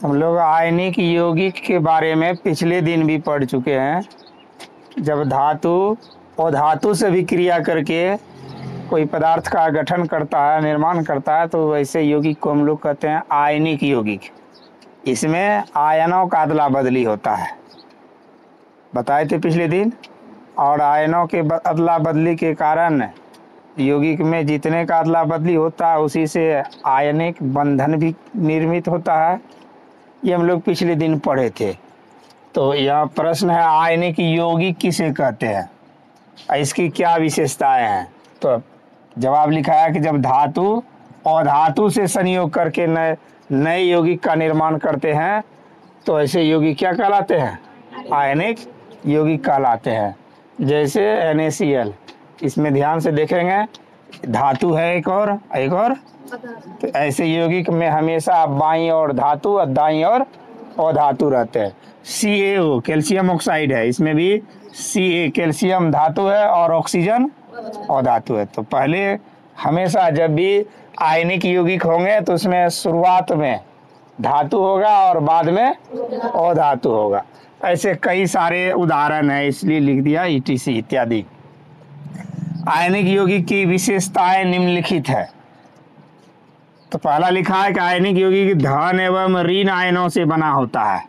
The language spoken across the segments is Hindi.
हम लोग आयनिक यौगिक के बारे में पिछले दिन भी पढ़ चुके हैं। जब धातु और धातु से भी क्रिया करके कोई पदार्थ का गठन करता है, निर्माण करता है, तो वैसे यौगिक को हम लोग कहते हैं आयनिक यौगिक। इसमें आयनों का अदला बदली होता है, बताए थे पिछले दिन। और आयनों के अदला बदली के कारण यौगिक में जितने का अदला बदली होता है उसी से आयनिक बंधन भी निर्मित होता है। ये हम लोग पिछले दिन पढ़े थे। तो यह प्रश्न है, आयनिक यौगिक किसे कहते हैं, इसकी क्या विशेषताएं हैं। तो जवाब लिखा है कि जब धातु और धातु से संयोग करके नए यौगिक का निर्माण करते हैं तो ऐसे यौगिक क्या कहलाते हैं, आयनिक यौगिक कहलाते हैं। जैसे NaCl, इसमें ध्यान से देखेंगे धातु है एक और तो ऐसे यौगिक में हमेशा बाईं ओर धातु और दाईं ओर अधातु रहते हैं। CaO कैल्शियम ऑक्साइड है, इसमें भी Ca कैल्शियम धातु है और ऑक्सीजन अधातु है। तो पहले हमेशा जब भी आयनिक यौगिक होंगे तो उसमें शुरुआत में धातु होगा और बाद में अधातु होगा। ऐसे कई सारे उदाहरण है, इसलिए लिख दिया ETC इत्यादि। आयनिक यौगिक की विशेषताएं निम्नलिखित है। तो पहला लिखा है कि आयनिक यौगिक धन एवं ऋण आयनों से बना होता है।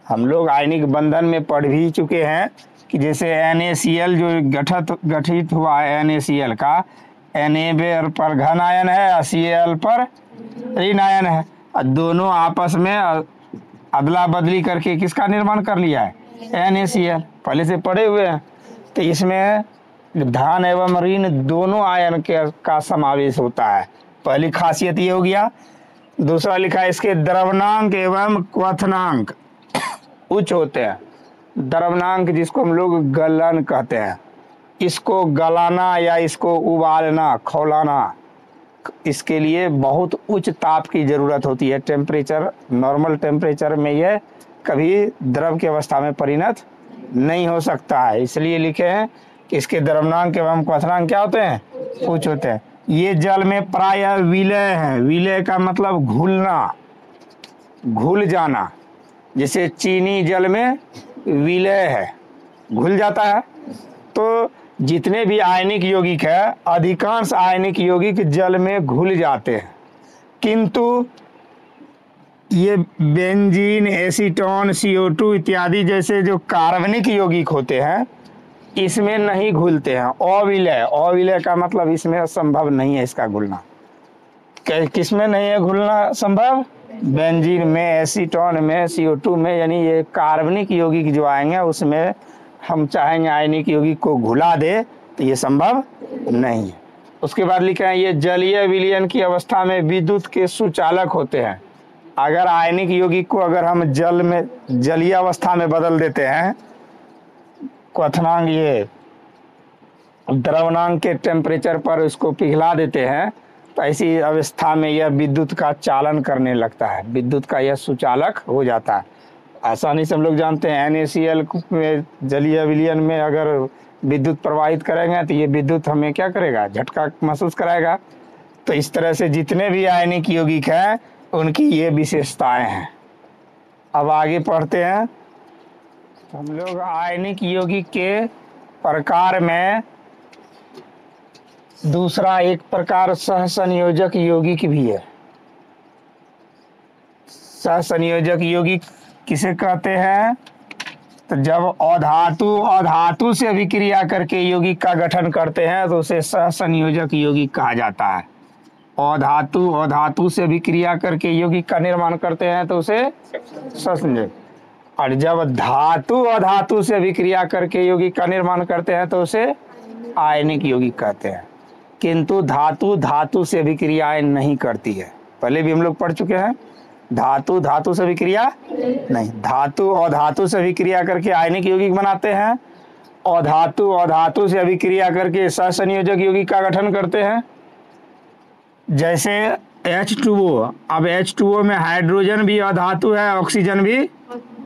हम लोग आयनिक बंधन में पढ़ भी चुके हैं कि जैसे NaCl जो गठित हुआ है, NaCl का Na पर घन आयन है और Cl पर ऋण आयन है, और दोनों आपस में अदला बदली करके किसका निर्माण कर लिया है, NaCl, पहले से पढ़े हुए हैं। तो इसमें धन एवं ऋण दोनों आयन का समावेश होता है। पहली खासियत ये हो गया। दूसरा लिखा है इसके द्रवणांक एवं क्वथनांक उच्च होते हैं। द्रवणांक जिसको हम लोग गलन कहते हैं, इसको गलाना या इसको उबालना, खौलाना, इसके लिए बहुत उच्च ताप की ज़रूरत होती है। टेम्परेचर, नॉर्मल टेम्परेचर में यह कभी द्रव की अवस्था में परिणत नहीं हो सकता है। इसलिए लिखे हैं कि इसके द्रवणांक एवं क्वथनांक क्या होते हैं, उच्च होते हैं। ये जल में प्रायः विलय है। विलय का मतलब घुलना, घुल जाना। जैसे चीनी जल में विलय है, घुल जाता है। तो जितने भी आयनिक यौगिक है, अधिकांश आयनिक यौगिक जल में घुल जाते हैं, किंतु ये बेंजीन, एसीटोन, CO2 इत्यादि जैसे जो कार्बनिक यौगिक होते हैं इसमें नहीं घुलते हैं। अविलय का मतलब इसमें संभव नहीं है इसका घुलना। किसमें नहीं है घुलना संभव, बेंजीन में, एसीटोन में, CO2 में, यानी ये कार्बनिक यौगिक जो आएंगे उसमें हम चाहेंगे आयनिक यौगिक को घुला दे तो ये संभव नहीं है। उसके बाद लिखा है ये जलीय विलयन की अवस्था में विद्युत के सुचालक होते हैं। अगर आयनिक यौगिक को अगर हम जल में जलीय अवस्था में बदल देते हैं, क्वथनांक ये द्रवणांक के टेम्परेचर पर इसको पिघला देते हैं, तो ऐसी अवस्था में यह विद्युत का चालन करने लगता है, विद्युत का यह सुचालक हो जाता है। आसानी से हम लोग जानते हैं NaCl में जलीय विलयन में अगर विद्युत प्रवाहित करेंगे तो ये विद्युत हमें क्या करेगा, झटका महसूस कराएगा। तो इस तरह से जितने भी आयनिक यौगिक हैं उनकी ये विशेषताएं हैं। अब आगे पढ़ते हैं। तो हम लोग आयनिक यौगिक के प्रकार में दूसरा एक प्रकार सहसंयोजक यौगिक भी है। सहसंयोजक यौगिक किसे कहते हैं, तो जब अधातु से अभिक्रिया करके यौगिक का गठन करते हैं तो उसे सहसंयोजक यौगिक कहा जाता है। अधातु से अभिक्रिया करके यौगिक का निर्माण करते हैं तो उसे सहसंयोजक। और जब धातु से अभिक्रिया करके यौगिक का निर्माण करते हैं तो उसे आयनिक यौगिक कहते हैं। किंतु धातु से अभिक्रियाएं नहीं करती है। पहले भी हम लोग पढ़ चुके हैं, धातु से अभिक्रिया नहीं, धातु से अभिक्रिया करके आयनिक यौगिक बनाते हैं और धातु से अभिक्रिया करके सहसंयोजक यौगिक का गठन करते हैं। जैसे H2O, अब H2O में हाइड्रोजन भी अधातु है, ऑक्सीजन भी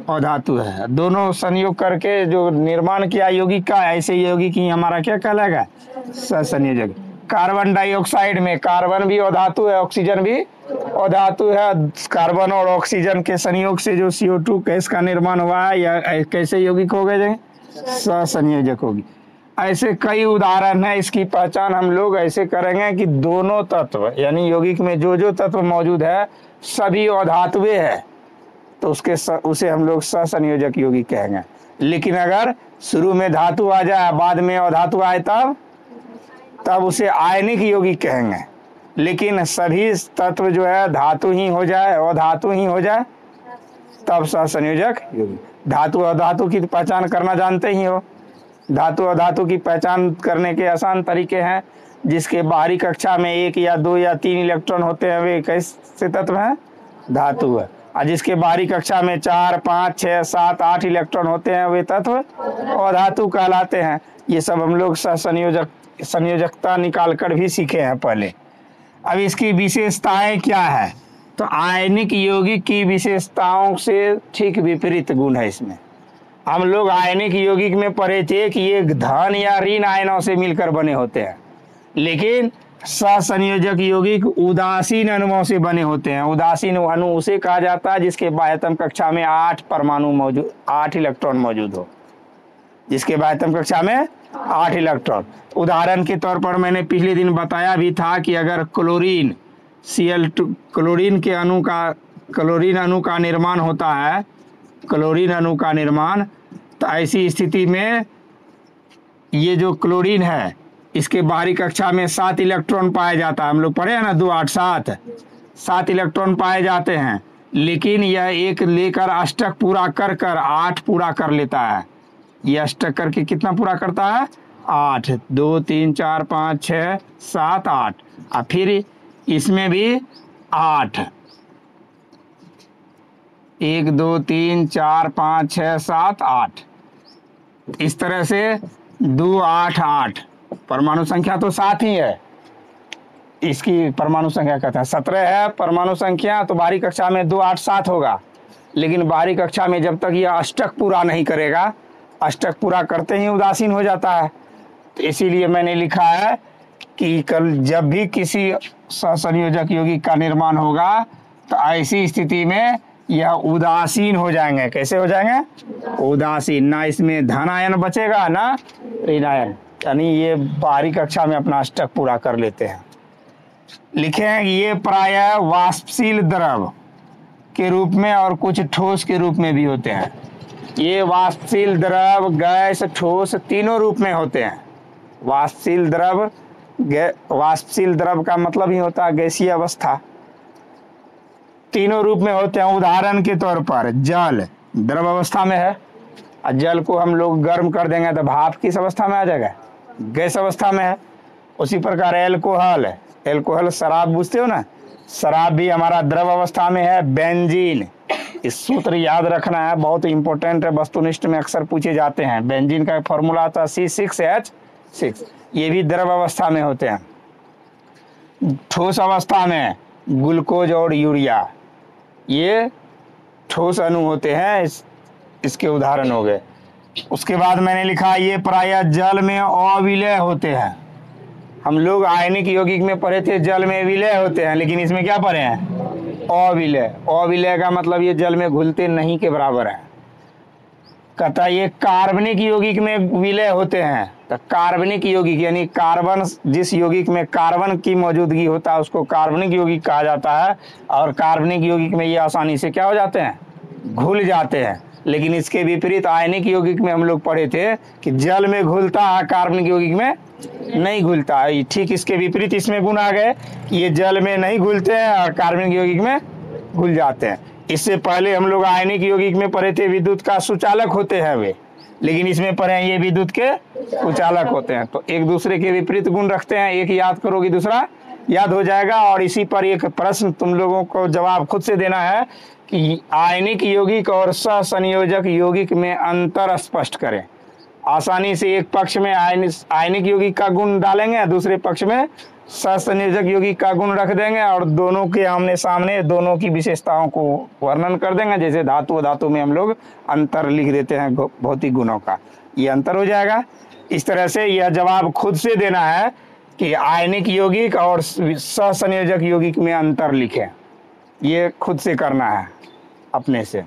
अधातु है, दोनों संयोग करके जो निर्माण किया यौगिक का, ऐसे यौगिक ही हमारा क्या कहलाएगा, सहसंयोजक। कार्बन डाइऑक्साइड में कार्बन भी अधातु है, ऑक्सीजन भी अधातु है, कार्बन और ऑक्सीजन के संयोग से जो CO2 गैस का निर्माण हुआ है, या कैसे यौगिक हो गए, सहसंयोजक होगी। ऐसे कई उदाहरण है। इसकी पहचान हम लोग ऐसे करेंगे कि दोनों तत्व यानी यौगिक में जो जो तत्व मौजूद है सभी अधातुए है, तो उसे हम लोग सहसंयोजक यौगिक कहेंगे। लेकिन अगर शुरू में धातु आ जाए बाद में अधातु आए तब उसे आयनिक यौगिक कहेंगे। लेकिन सभी तत्व जो है धातु ही हो जाए, अधातु ही हो जाए, तब सहसंयोजक यौगिक। धातु अधातु की पहचान करना जानते ही हो। धातु अधातु की पहचान करने के आसान तरीके हैं। जिसके बाहरी कक्षा में 1 या 2 या 3 इलेक्ट्रॉन होते हैं वे कैसे तत्व हैं, धातु है। और जिसके बाहरी कक्षा में 4, 5, 6, 7, 8 इलेक्ट्रॉन होते हैं वे तत्व अधातु कहलाते हैं। ये सब हम लोग संयोजकता निकाल कर भी सीखे हैं पहले। अब इसकी विशेषताएं क्या है, तो आयनिक यौगिक की विशेषताओं से ठीक विपरीत गुण है इसमें। हम लोग आयनिक यौगिक में पढ़े थे कि ये धन या ऋण आयनों से मिलकर बने होते हैं, लेकिन सहसंयोजक यौगिक उदासीन अणुओं से बने होते हैं। उदासीन अणु उसे कहा जाता है जिसके बाह्यतम कक्षा में 8 इलेक्ट्रॉन मौजूद हो, जिसके बाह्यतम कक्षा में 8 इलेक्ट्रॉन। उदाहरण के तौर पर मैंने पिछले दिन बताया भी था कि अगर क्लोरीन Cl2 क्लोरीन अणु का निर्माण होता है, क्लोरीन अणु का निर्माण, तो ऐसी स्थिति में ये जो क्लोरीन है इसके बाहरी कक्षा में 7 इलेक्ट्रॉन पाया जाता है। हम लोग पढ़े हैं ना, 2, 8, 7 इलेक्ट्रॉन पाए जाते हैं। लेकिन यह एक लेकर अष्टक पूरा कर 8 पूरा कर लेता है। यह अष्टक करके कितना पूरा करता है, 8, 2, 3, 4, 5, 6, 7, 8, और फिर इसमें भी 8, 1, 2, 3, 4, 5, 6, 7, 8, इस तरह से 2, 8, 8 परमाणु संख्या तो 7 ही है। इसकी परमाणु संख्या कहते हैं 17 है परमाणु संख्या, तो बाहरी कक्षा में 2, 8, 7 होगा। लेकिन बाहरी कक्षा में जब तक यह अष्टक पूरा नहीं करेगा, अष्टक पूरा करते ही उदासीन हो जाता है। तो इसीलिए मैंने लिखा है कि जब भी किसी सहसंयोजक यौगिक का निर्माण होगा तो ऐसी स्थिति में यह उदासीन हो जाएंगे। कैसे हो जाएंगे, उदासीन। ना इसमें धन आयन बचेगा ना ऋण आयन, यानी ये बाहरी कक्षा में अपना अष्टक पूरा कर लेते हैं। लिखे हैं कि ये प्रायः वाष्पशील द्रव के रूप में और कुछ ठोस के रूप में भी होते हैं। ये वाष्पशील द्रव, गैस, ठोस तीनों रूप में होते हैं। वाष्पशील द्रव का मतलब ही होता है गैसीय अवस्था। तीनों रूप में होते हैं। उदाहरण के तौर पर जल द्रव अवस्था में है, और जल को हम लोग गर्म कर देंगे तो भाप किस अवस्था में आ जाएगा, गैस अवस्था में है। उसी प्रकार एल्कोहल शराब बुझते हो ना, शराब भी हमारा द्रव अवस्था में है। बेंजीन, इस सूत्र याद रखना है, बहुत इंपॉर्टेंट है, वस्तुनिष्ठ में अक्सर पूछे जाते हैं। बेंजीन का फॉर्मूला आता है C6H6, ये भी द्रव अवस्था में होते हैं। ठोस अवस्था में ग्लूकोज और यूरिया, ये ठोस अणु होते हैं। इसके उदाहरण हो गए। उसके बाद मैंने लिखा ये प्रायः जल में अविलय होते हैं। हम लोग आयनिक यौगिक में पढ़े थे जल में विलय होते हैं, लेकिन इसमें क्या पढ़े हैं, अविलय। अविलय का मतलब ये जल में घुलते नहीं के बराबर है। कहता ये कार्बनिक यौगिक में विलय होते हैं। तो कार्बनिक यौगिक यानी कार्बन, जिस यौगिक में कार्बन की मौजूदगी होता है उसको कार्बनिक यौगिक कहा जाता है। और कार्बनिक यौगिक में ये आसानी से क्या हो जाते हैं, घुल जाते हैं। लेकिन इसके विपरीत आयनिक यौगिक में हम लोग पढ़े थे कि जल में घुलता है, कार्बनिक यौगिक में नहीं घुलता है। ठीक इसके विपरीत इसमें गुण आ गए कि ये जल में नहीं घुलते हैं और कार्बनिक यौगिक में घुल जाते हैं। इससे पहले हम लोग आयनिक यौगिक में पढ़े थे विद्युत का सुचालक होते हैं वे, लेकिन इसमें पढ़े हैं ये विद्युत के कुचालक होते हैं। तो एक दूसरे के विपरीत गुण रखते हैं, एक याद करोगे दूसरा याद हो जाएगा। और इसी पर एक प्रश्न तुम लोगों को जवाब खुद से देना है कि आयनिक यौगिक और सहसंयोजक यौगिक में अंतर स्पष्ट करें। आसानी से एक पक्ष में आयनिक यौगिक का गुण डालेंगे, दूसरे पक्ष में सहसंयोजक यौगिक का गुण रख देंगे और दोनों के आमने सामने दोनों की विशेषताओं को वर्णन कर देंगे। जैसे धातु धातु में हम लोग अंतर लिख देते हैं भौतिक गुणों का, ये अंतर हो जाएगा। इस तरह से यह जवाब खुद से देना है कि आयनिक यौगिक और सहसंयोजक यौगिक में अंतर लिखें। ये खुद से करना है अपने से।